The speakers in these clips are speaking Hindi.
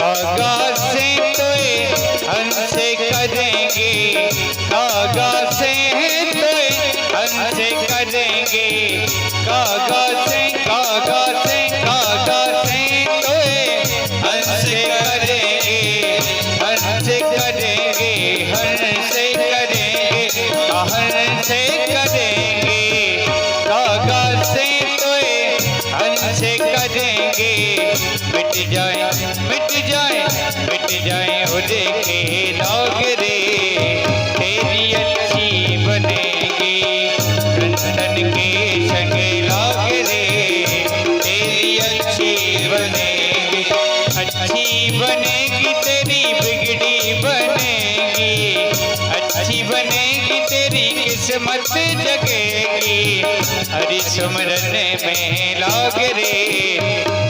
कागा से तोए हंस करेंगे, कागा से तोए हंस करेंगे, कागा से कागा से कागा से तोए हंस करेंगे, हंस करेंगे, हंस करेंगे, हंस करेंगे, कागा से तोए हंस करेंगे। मिट जाए मिट जाए मिट जाए हो देखे दाग रे, तेरी अच्छी बनेगी चंदन के संग लाग रे, तेरी अच्छी बनेगी, अच्छी बनेगी तेरी बिगड़ी बनेगी, अच्छी बनेगी तेरी किस्मत जगेगी, हरि सुमरन में लाग रे,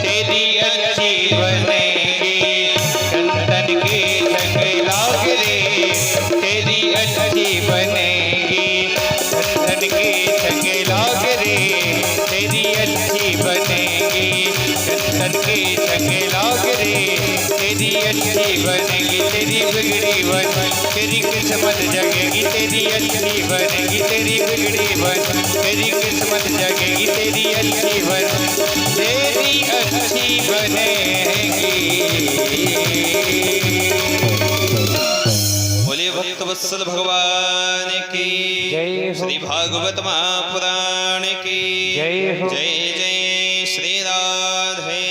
तेरी अच्छी बनेगी चंदन के संग लाग रे, तेरी अच्छी बनेगी चंदन के संग लाग रे, तेरी अच्छी बनेगी चंदन के संग लाग रे, तेरी अच्छी बनेगी, तेरी बिगड़ी बन तेरी किस्मत जगेगी, तेरी अच्छी बनेगी, तेरी बिगड़ी बन तेरी किस्मत जगेगी, तेरी अच्छी बन तेरी अच्छी बनेगी। बोले भक्त वत्सल भगवान की जय हो। श्री भागवत महापुराण की जय हो। जय जय श्री राधे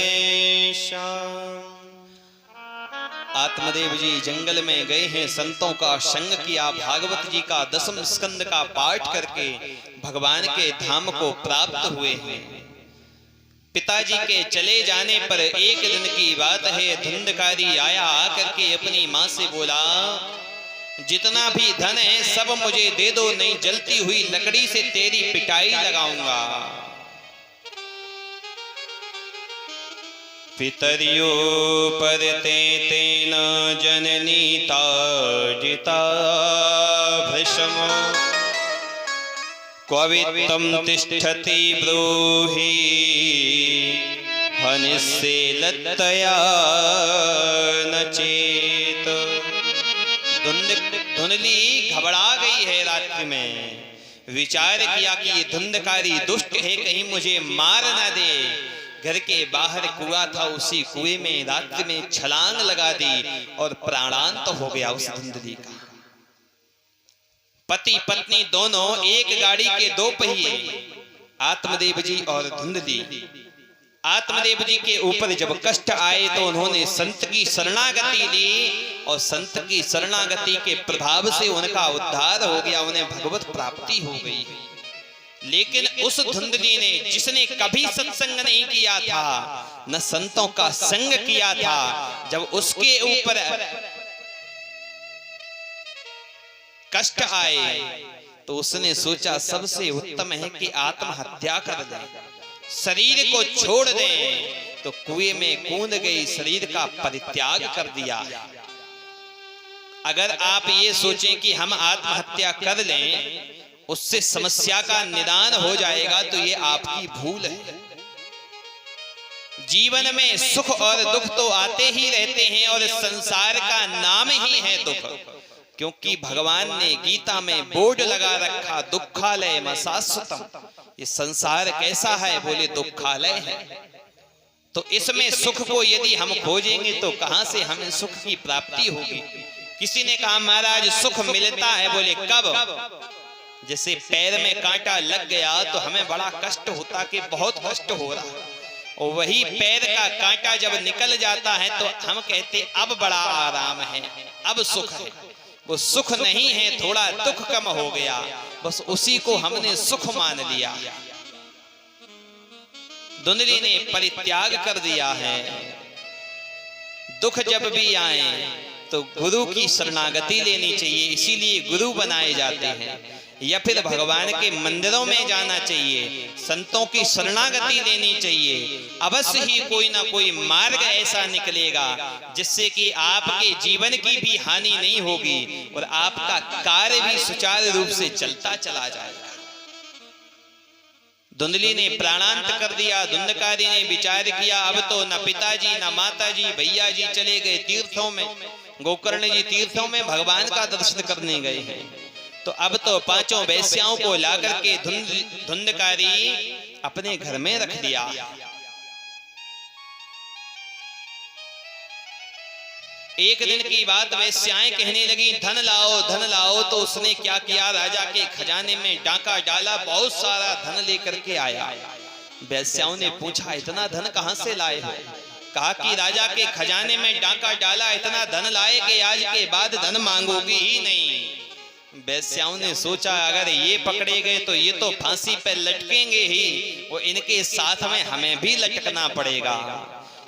श्याम। आत्मदेव जी जंगल में गए हैं, संतों का संग किया, भागवत जी का 10वें स्कंद का पाठ करके भगवान के धाम को प्राप्त हुए हैं। पिताजी के चले जाने पर एक दिन की बात है, धुंधकारी आया, आकर के अपनी माँ से बोला, जितना भी धन है सब मुझे दे दो, नहीं जलती हुई लकड़ी से तेरी पिटाई लगाऊंगा। पितरियो पर तेन जननी ताजिता भृशम, क्ववित्तं तिष्ठति ब्रूहि हनिस्सेलत्तया न चेत। धुंधली घबरा गई है रात्रि में, विचार किया कि ये धुंधकारी दुष्ट है, कहीं मुझे मार ना दे। घर के बाहर कुआं था, उसी कुएं में रात्रि में छलांग लगा दी और प्राणांत हो गया उस धुंधली का। पति पत्नी दोनों एक गाड़ी के 2 पहिए, आत्मदेव जी और धुंधली। आत्मदेव जी के ऊपर जब कष्ट आए तो उन्होंने संत की शरणागति ली और संत की शरणागति के प्रभाव से उनका उद्धार हो गया, उन्हें भगवत प्राप्ति हो गई। लेकिन उस धुंधली ने, जिसने कभी सत्संग नहीं किया था, न संतों का संग किया था, जब उसके ऊपर कष्ट आए तो उसने सोचा सबसे उत्तम है कि आत्महत्या कर दें, शरीर को छोड़ दें। तो कुएं में कूद गई, शरीर का परित्याग कर दिया। अगर आप ये सोचें कि हम आत्महत्या कर लें, उससे समस्या का निदान हो जाएगा, तो ये आपकी भूल है। जीवन में सुख और दुख तो आते ही रहते हैं और संसार का नाम ही है दुख, क्योंकि भगवान ने गीता में बोर्ड लगा रखा, दुखालय शाश्वतम। ये संसार कैसा है? बोले दुखालय है। तो इसमें सुख को यदि हम खोजेंगे तो कहां से हमें सुख की प्राप्ति होगी? किसी ने कहा महाराज सुख मिलता है। बोले कब? जैसे पैर में कांटा लग गया तो हमें बड़ा कष्ट होता कि बहुत कष्ट हो रहा, और वही पैर का कांटा जब निकल जाता है तो हम कहते अब बड़ा आराम है, अब सुख है। वो सुख नहीं है, थोड़ा दुख कम हो गया, बस उसी को हमने सुख मान लिया। धुंधली ने परित्याग कर दिया है। दुख जब भी आए तो गुरु की शरणागति लेनी चाहिए, इसीलिए गुरु बनाए जाते हैं। या फिर भगवान के मंदिरों में जाना चाहिए, संतों की शरणागति लेनी चाहिए। अवश्य ही कोई ना कोई मार्ग ऐसा निकलेगा जिससे कि आपके जीवन की भी हानि नहीं होगी और आपका कार्य भी सुचारू रूप से चलता चला जाएगा। धुंधली ने प्राणांत कर दिया। धुंधकारी ने विचार किया, अब तो न पिताजी न माताजी भैया जी चले गए तीर्थों में, गोकर्ण जी तीर्थों में भगवान का दर्शन करने गए हैं, तो अब तो पांचों वैश्याओं को लाकर के धुंधकारी अपने घर में रख दिया। एक दिन की बात वैश्याएं कहने लगी, धन लाओ धन लाओ। तो उसने क्या किया, राजा के खजाने में डाका डाला, बहुत सारा धन लेकर के आया। वैश्याओं ने पूछा, इतना धन कहां से लाए हो? कहा कि राजा के खजाने में डाका डाला, इतना धन लाए कि आज के बाद धन मांगोगी ही नहीं। वैश्याओं ने सोचा, अगर ये पकड़े गए तो ये तो फांसी पर लटकेंगे ही, वो इनके साथ में हमें भी लटकना पड़ेगा।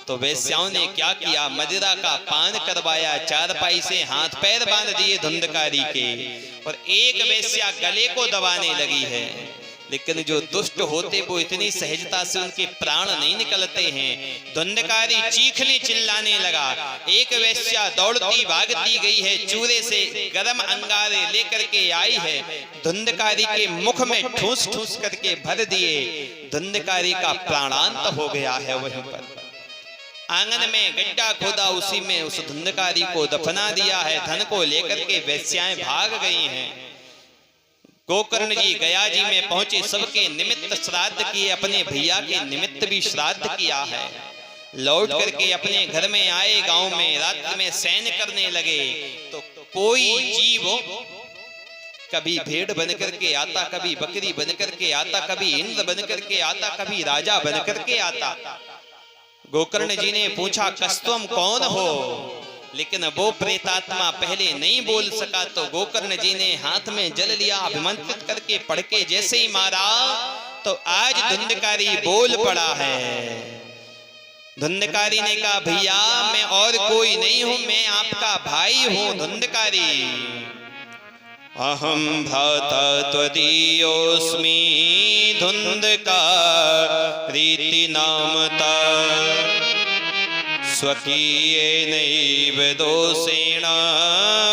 तो वैश्याओं ने क्या किया, मदिरा का पान करवाया, चारपाई से हाथ पैर बांध दिए धुंधकारी के, और एक वैश्या गले को दबाने लगी है। लेकिन जो दुष्ट होते वो इतनी सहजता से उनके प्राण नहीं निकलते हैं। धुंधकारी चीखने चिल्लाने लगा। एक वैश्या दौड़ती भागती गई है, चूरे से गरम अंगारे लेकर के आई है, धुंधकारी के मुख में ठूस ठूस करके भर दिए। धुंधकारी का प्राणांत हो गया है। वहीं पर आंगन में गड्ढा खोदा, उसी में उस धुंधकारी को दफना दिया है। धन को लेकर के वैश्याएं भाग गई हैं। गोकर्ण जी गया जी में पहुंचे, सबके निमित्त श्राद्ध किए, अपने भैया के निमित्त भी श्राद्ध किया है। लौट करके अपने घर में आए, गांव में रात में शयन करने लगे। तो कोई जीव कभी भेड़ बन करके आता, कभी बकरी बन करके आता, कभी इंद्र बन करके आता, कभी राजा बन करके आता। गोकर्ण जी ने पूछा, कस्तुम कौन हो? लेकिन वो प्रेतात्मा पहले नहीं बोल सका। तो गोकर्ण जी ने हाथ में जल लिया, अभिमंत्रित करके पढ़ के जैसे ही मारा तो आज धुंधकारी बोल पड़ा है। धुंधकारी ने कहा, भैया मैं और कोई नहीं हूं, मैं आपका भाई हूं धुंधकारी। अहम भ्राता त्वदीयोऽस्मि धुंधकारीति नामता, स्वकीयेनैव दोषेण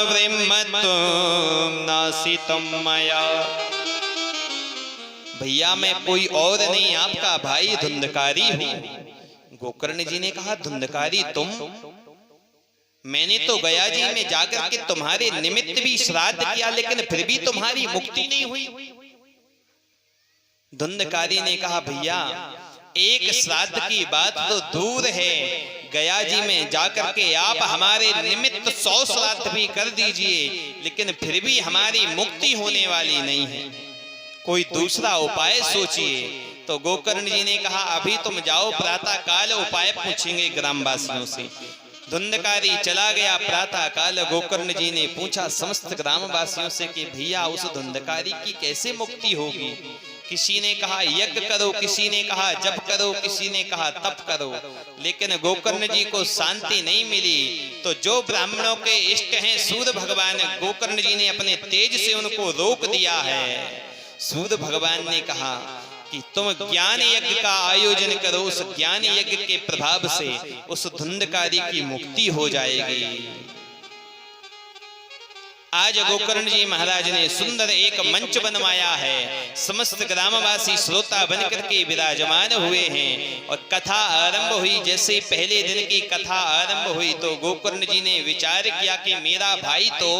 ब्रह्मत्वं नासितं मया। भैया मैं कोई और नहीं, आपका भाई धुंधकारी हूं। गोकर्ण जी ने कहा, धुंधकारी तुम? मैंने तो गया जी में जाकर के तुम्हारे निमित्त भी श्राद्ध किया, लेकिन फिर भी तुम्हारी मुक्ति नहीं हुई। धुंधकारी ने कहा, भैया एक श्राद्ध की बात तो दूर है, गया जी में जाकर के आप हमारे निमित्त 100 श्राद्ध भी कर दीजिए, लेकिन फिर भी हमारी मुक्ति होने वाली नहीं है, कोई दूसरा उपाय सोचिए। तो गोकर्ण जी ने कहा, अभी तुम जाओ, प्रातः काल उपाय पूछेंगे ग्रामवासियों से। धुंधकारी चला गया। प्रातः काल गोकर्ण जी ने पूछा समस्त ग्रामवासियों से कि भैया उस धुंधकारी की कैसे मुक्ति होगी? किसी ने कहा यज्ञ करो, किसी ने कहा जप करो, किसी ने कहा तप करो, लेकिन गोकर्ण जी को शांति नहीं मिली। तो जो ब्राह्मणों के इष्ट हैं सूर्य भगवान, गोकर्ण जी ने अपने तेज से उनको रोक दिया है। सूर्य भगवान ने कहा कि तुम ज्ञान यज्ञ का आयोजन करो, उस ज्ञान यज्ञ के प्रभाव से उस धुंधकारी की मुक्ति हो जाएगी। आज गोकर्ण जी महाराज ने सुंदर एक मंच बनवाया है, समस्त ग्रामवासी श्रोता बनकर के विराजमान हुए हैं और कथा आरंभ हुई। जैसे पहले दिन की कथा आरंभ हुई तो गोकर्ण जी ने विचार किया कि मेरा भाई तो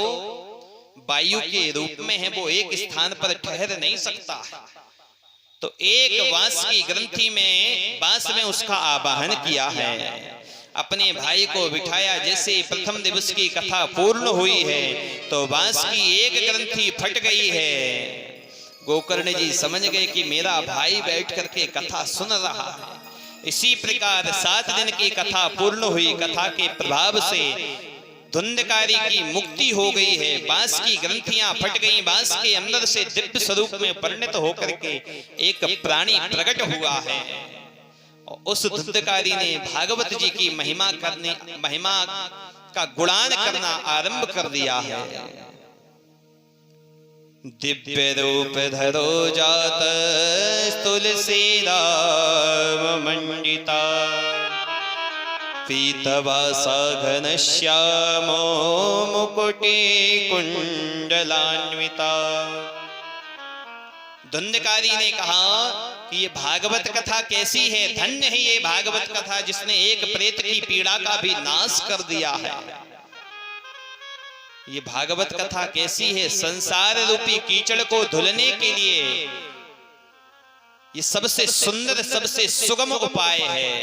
वायु के रूप में है, वो एक स्थान पर ठहर नहीं सकता, तो एक बांस की ग्रंथि में बांस में उसका आवाहन किया है, अपने भाई को बिठाया। जैसे प्रथम दिवस की कथा पूर्ण हुई है तो बांस की एक ग्रंथि फट गई है। गोकर्ण जी समझ गए कि मेरा भाई बैठ करके कथा सुन रहा है। इसी प्रकार 7 दिन की कथा पूर्ण हुई। कथा के प्रभाव से धुंधकारी की मुक्ति हो गई है, बांस की ग्रंथियां फट गई, बांस के अंदर से दिव्य स्वरूप में परिणत होकर के एक प्राणी प्रकट हुआ है। उस धुंधकारी ने भागवत जी की महिमा का गुणान करना आरंभ कर दिया है। दिव्य रूप धरो जात तुलसी राम मंडिता, पीतवासा घनश्यामो मुकुटे कुंडलान्विता, धुंधकारी ने कहा कि ये भागवत कथा कैसी है, धन्य है ये भागवत कथा जिसने एक प्रेत की पीड़ा का भी नाश कर दिया है। ये भागवत कथा कैसी है, संसार रूपी कीचड़ को धुलने के लिए ये सबसे सुंदर सबसे सुगम उपाय है।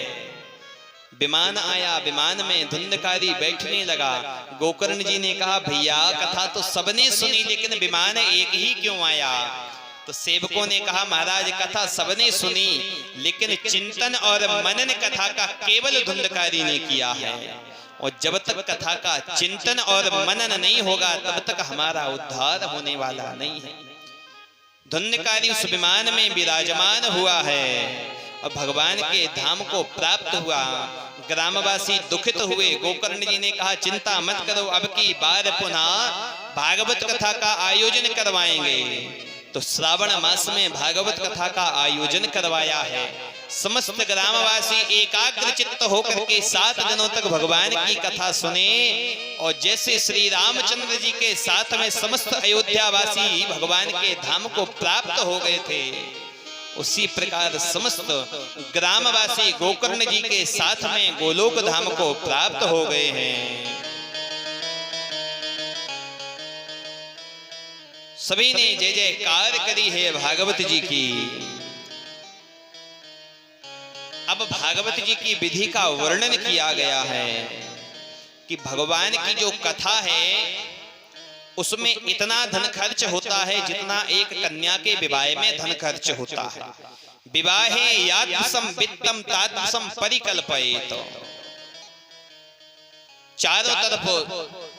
विमान आया, विमान में धुंधकारी बैठने लगा। गोकर्ण जी ने कहा भैया कथा तो सबने सुनी लेकिन विमान एक ही क्यों आया? तो सेवकों ने कहा महाराज कथा सबने सुनी लेकिन चिंतन और मनन कथा का केवल धुंधकारी ने किया है, और जब तक कथा का चिंतन और मनन नहीं होगा तब तक हमारा उद्धार होने वाला नहीं है। धुंधकारी उस विमान में विराजमान हुआ है और भगवान के धाम को प्राप्त हुआ। ग्रामवासी दुखित हुए। गोकर्ण जी ने कहा चिंता मत करो, अब की बार पुनः भागवत कथा का आयोजन करवाएंगे। तो श्रावण मास में भागवत कथा का आयोजन करवाया है। समस्त ग्रामवासी एकाग्र चित्त होकर के 7 दिनों तक भगवान की कथा सुने, और जैसे श्री रामचंद्र जी के साथ में समस्त अयोध्यावासी भगवान के धाम को प्राप्त हो गए थे, उसी प्रकार समस्त ग्रामवासी गोकर्ण जी के साथ में गोलोक धाम को प्राप्त हो गए हैं। सभी ने जय जयकार करी है भागवत जी की। अब भागवत जी की विधि का वर्णन किया गया है कि भगवान की जो कथा है उसमें इतना धन खर्च होता है जितना एक कन्या के विवाह में धन खर्च होता है। विवाहे यादृशं वित्तम तादृशं परिकल्पयेत। चारों तरफ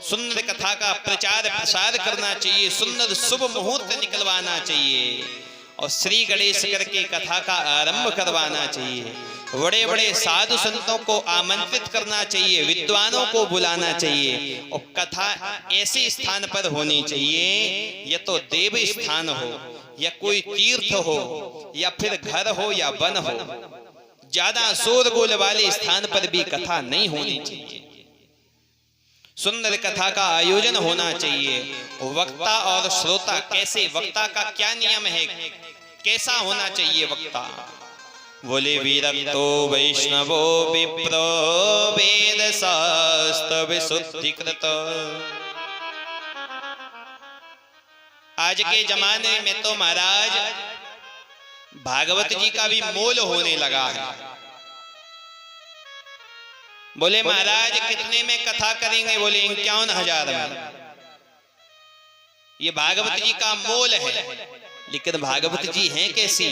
सुंदर कथा का प्रचार प्रसार करना चाहिए, सुंदर शुभ मुहूर्त निकलवाना चाहिए, और श्री गणेश करके कथा का आरंभ करवाना चाहिए। बड़े बड़े साधु संतों को आमंत्रित करना चाहिए, विद्वानों को बुलाना चाहिए, और कथा ऐसे स्थान पर होनी चाहिए, या तो देव स्थान हो या कोई तीर्थ हो या फिर घर हो या वन हो। ज्यादा शोरगुल वाले स्थान पर भी कथा नहीं होनी चाहिए। सुंदर कथा का आयोजन होना चाहिए। वक्ता और श्रोता कैसे, वक्ता का क्या नियम है, कैसा होना चाहिए वक्ता? बोले विरक्तो वैष्णवो विप्रो वेद शास्त्र विशुद्धिकृत। आज के जमाने में तो महाराज भागवत जी का भी मोल होने लगा है। बोले महाराज कितने में कथा करेंगे? बोले 51,000 में। ये भागवत जी का मोल है। लेकिन भागवत जी हैं कैसी?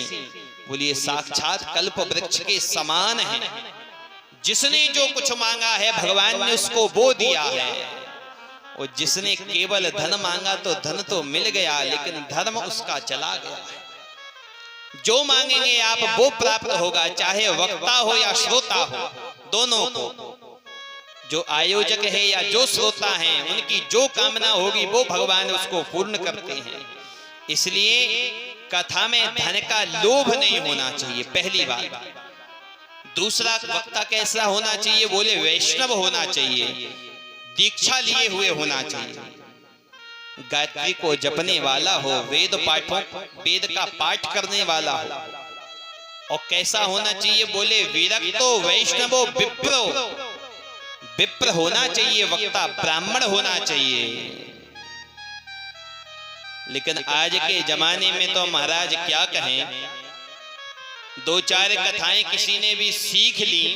बोलिए साक्षात कल्प वृक्ष के समान है। जिसने जो कुछ मांगा है भगवान ने उसको वो दिया है, और जिसने केवल धन मांगा तो धन तो मिल गया लेकिन धर्म उसका चला गया है। जो मांगेंगे आप वो प्राप्त होगा, चाहे वक्ता हो या श्रोता हो, दोनों को। जो आयोजक है या जो श्रोता है उनकी जो कामना होगी वो भगवान उसको पूर्ण करते हैं। इसलिए कथा में धन का लोभ नहीं होना चाहिए, पहली बात। दूसरा, वक्ता कैसा होना चाहिए? बोले वैष्णव होना चाहिए, दीक्षा लिए हुए होना चाहिए, गायत्री को जपने वाला हो, वेद का पाठ करने वाला हो। और कैसा होना चाहिए? बोले विरक्तो वैष्णवो विप्रो। विप्र होना चाहिए वक्ता, ब्राह्मण होना चाहिए। लेकिन आज के जमाने में तो महाराज क्या कहें, 2-4 कथाएं किसी ने भी सीख ली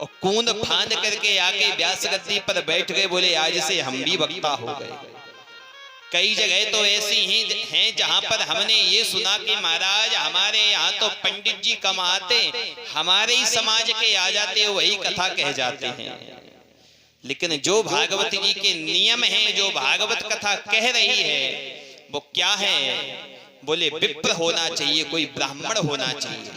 और कूद फांद करके आके व्यास गद्दी पर बैठ गए, बोले आज से हम भी वक्ता हो गए। कई जगह तो ऐसी ही हैं जहां पर हमने ये सुना कि महाराज हमारे यहाँ तो पंडित जी कम आते, हमारे ही समाज के आ जाते, वही कथा कह जाते हैं। लेकिन जो भागवत जी के नियम हैं, जो भागवत कथा कह रही है वो क्या है? बोले विप्र होना चाहिए, कोई ब्राह्मण होना चाहिए।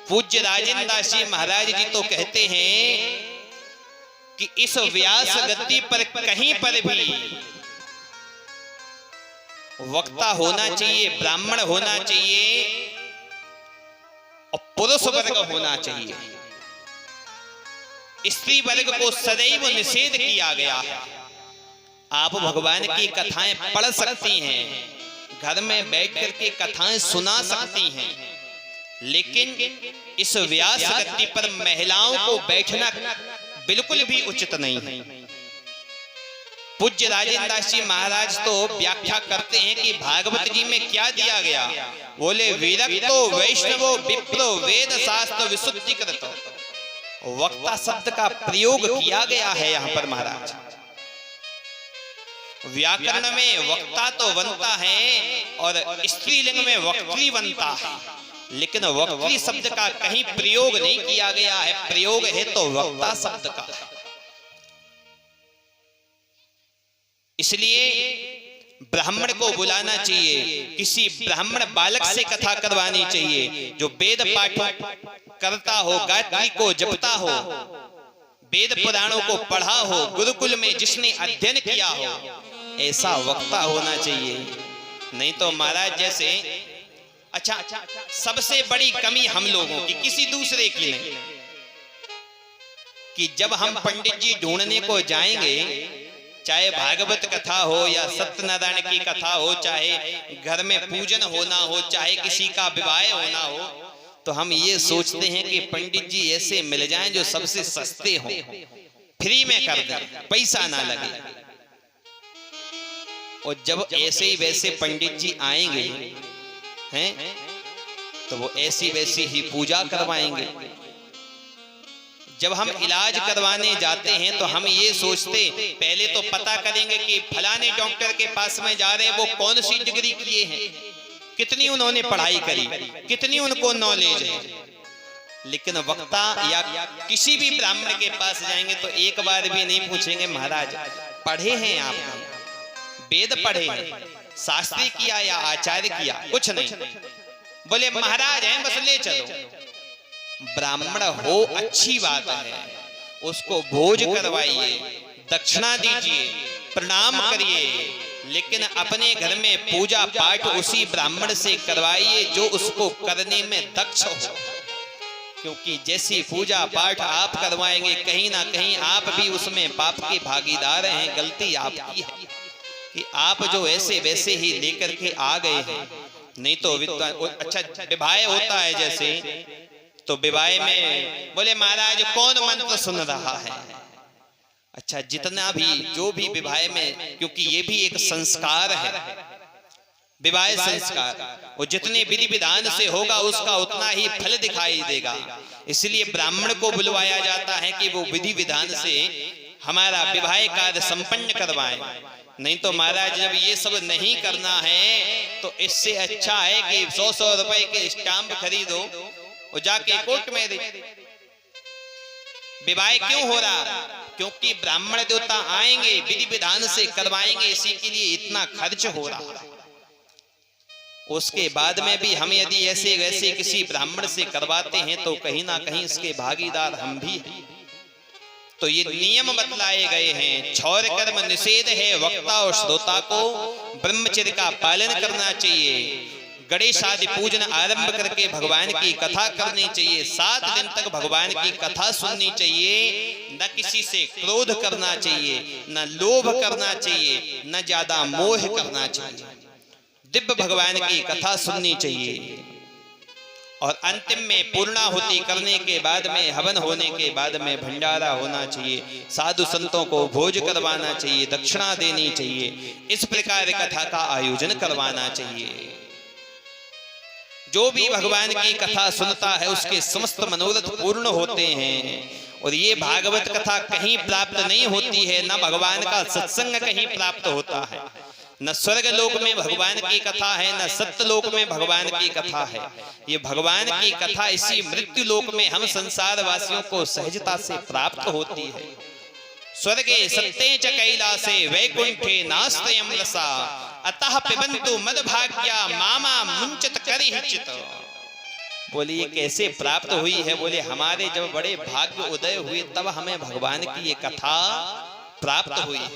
पूज्य राजेंद्र दास जी महाराज जी तो कहते हैं कि इस व्यास गद्दी पर कहीं पर भी वक्ता होना चाहिए, ब्राह्मण होना चाहिए और पुरुष वर्ग होना चाहिए। स्त्री वर्ग को सदैव निषेध किया गया है। आप भगवान की कथाएं पढ़ सकती हैं, घर में बैठ करके कथाएं सुना सकती हैं, लेकिन इस व्यास गद्दी पर महिलाओं को बैठना बिल्कुल भी उचित नहीं है। पूज्य राजेंद्र दास जी महाराज तो व्याख्या करते हैं कि भागवत जी में क्या दिया गया। बोले विरक्तो वैष्णवो विप्रो वेद शास्त्र विशुद्धिकृत। वक्ता शब्द का प्रयोग किया गया है यहाँ पर महाराज। व्याकरण में वक्ता तो बनता है और स्त्रीलिंग में वक्त्री बनता है, लेकिन वक्त्री शब्द का कहीं प्रयोग नहीं किया गया है। प्रयोग है तो वक्ता शब्द का। इसलिए ब्राह्मण को बुलाना चाहिए, किसी ब्राह्मण बालक से कथा करवानी चाहिए जो वेद पाठ करता हो, गायत्री को जपता हो, वेद पुराणों को पढ़ा हो, गुरुकुल में जिसने अध्ययन किया हो, ऐसा वक्ता होना चाहिए। नहीं तो महाराज जैसे अच्छा सबसे बड़ी कमी हम लोगों की, किसी दूसरे की नहीं, कि जब हम पंडित जी ढूंढने को जाएंगे, चाहे भागवत कथा हो या सत्यनारायण की कथा हो, चाहे घर में पूजन होना हो, चाहे किसी का विवाह होना हो, तो हम ये सोचते हैं कि पंडित जी ऐसे मिल जाएं जो सबसे सस्ते हों, फ्री में कर दें, पैसा ना लगे। और जब ऐसे ही वैसे पंडित जी आएंगे हैं तो वो ऐसी वैसी ही पूजा करवाएंगे। जब हम इलाज करवाने जाते हैं तो हम ये सोचते, पहले तो पता करेंगे कि फलाने डॉक्टर के पास में जा रहे हैं, वो कौन सी डिग्री किए हैं, कितनी उन्होंने पढ़ाई करी, कितनी उनको नॉलेज है। लेकिन वक्ता या किसी भी ब्राह्मण के पास जाएंगे तो एक बार भी नहीं पूछेंगे महाराज पढ़े हैं आपने, वेद पढ़े हैं, शास्त्री किया या आचार्य किया, कुछ नहीं। बोले महाराज हैं बस ले चलो। ब्राह्मण हो अच्छी बात है, उसको भोज करवाइए, दक्षिणा दीजिए, प्रणाम करिए, लेकिन अपने घर में पूजा पाठ उसी ब्राह्मण से करवाइए जो उसको करने में दक्ष हो। क्योंकि जैसी पूजा पाठ आप करवाएंगे कहीं ना कहीं आप भी उसमें पाप के भागीदार हैं। गलती आपकी है कि आप जो ऐसे वैसे ही लेकर के आ गए हैं। नहीं तो अच्छा विवाह होता है जैसे, तो विवाह में बोले महाराज कौन मंत्र सुन रहा है। अच्छा जितना भी जो भी विवाह में, क्योंकि ये भी एक संस्कार है, विवाह संस्कार, वो जितने विधि विधान से होगा उसका उतना ही फल दिखाई देगा। इसलिए ब्राह्मण को बुलवाया जाता है कि वो विधि विधान से हमारा विवाह कार्य संपन्न करवाएं। नहीं तो महाराज जब ये सब नहीं करना है तो इससे अच्छा है कि 100-100 रुपए के स्टाम्प खरीदो और जाके कोर्ट में दे। विवाह क्यों हो रहा? क्योंकि ब्राह्मण देवता आएंगे, विधि विधान से करवाएंगे, इसी के लिए इतना खर्च हो रहा। उसके बाद में भी हम यदि ऐसे वैसे किसी ब्राह्मण से करवाते हैं तो कहीं ना कहीं इसके भागीदार हम भी हैं। तो ये नियम बतलाए गए हैं। क्षौर कर्म निषेध है, वक्ता और श्रोता को ब्रह्मचर्य का पालन करना चाहिए। गणेश आदि पूजन आरंभ करके भगवान की कथा करनी चाहिए। 7 दिन तक भगवान की कथा सुननी चाहिए। न किसी से क्रोध करना चाहिए, न लोभ करना चाहिए, न ज्यादा मोह करना चाहिए। दिव्य भगवान की कथा सुननी चाहिए। और अंतिम में पूर्णाहुति करने के बाद में, हवन होने के बाद में भंडारा होना चाहिए। साधु संतों को भोज करवाना चाहिए, दक्षिणा देनी चाहिए। इस प्रकार कथा का आयोजन करवाना चाहिए। जो भी भगवान की कथा सुनता है उसके समस्त मनोरथ पूर्ण होते हैं। और ये भागवत कथा कहीं प्राप्त नहीं होती है, न भगवान का सत्संग कहीं प्राप्त होता है। न स्वर्ग लोक में भगवान की कथा है, न सत्य लोक में भगवान की कथा है। ये भगवान की कथा इसी मृत्यु लोक में हम संसार वासियों को सहजता से प्राप्त होती है। स्वर्गे सत्ते च कैलासे वैकुंठे नास्त्यं रसा अतः पिबन्तु मदभाग्या मामा मुंचत करिहिचित। बोले ये कैसे प्राप्त हुई है? बोले हमारे जब बड़े भाग्य उदय हुए तब हमें भगवान की ये कथा प्राप्त हुई है।